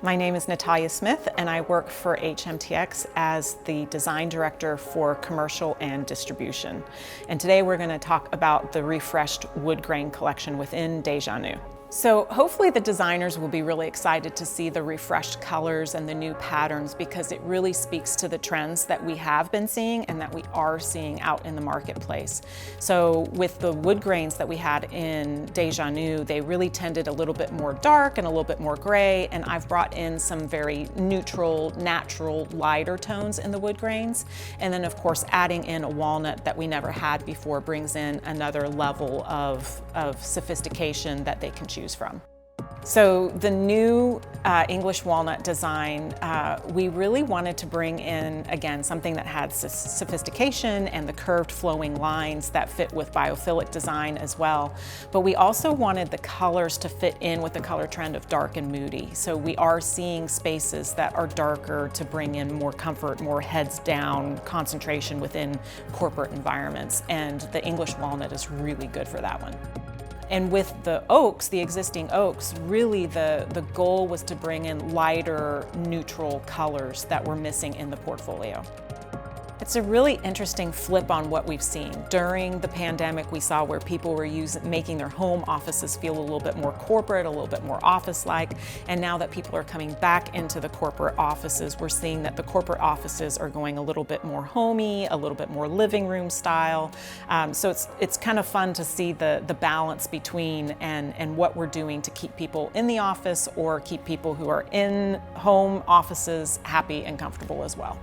My name is Natalia Smith and I work for HMTX as the Design Director for Commercial and Distribution. And today we're going to talk about the refreshed Woodgrain collection within Déjà. So hopefully the designers will be really excited to see the refreshed colors and the new patterns because it really speaks to the trends that we have been seeing and that we are seeing out in the marketplace. So with the wood grains that we had in Déjà, they really tended a little bit more dark and a little bit more gray, and I've brought in some very neutral, natural, lighter tones in the wood grains. And then of course adding in a walnut that we never had before brings in another level of sophistication that they can choose from. So the new English walnut design, we really wanted to bring in, again, something that had sophistication and the curved flowing lines that fit with Biophilic design as well. But we also wanted the colors to fit in with the color trend of dark and moody. So we are seeing spaces that are darker to bring in more comfort, more heads down concentration within corporate environments. And the English walnut is really good for that one. And with the oaks, the existing oaks, really the goal was to bring in lighter, neutral colors that were missing in the portfolio. It's a really interesting flip on what we've seen. During the pandemic, we saw where people were making their home offices feel a little bit more corporate, a little bit more office-like. And now that people are coming back into the corporate offices, we're seeing that the corporate offices are going a little bit more homey, a little bit more living room style. So it's kind of fun to see the balance between and what we're doing to keep people in the office or keep people who are in home offices happy and comfortable as well.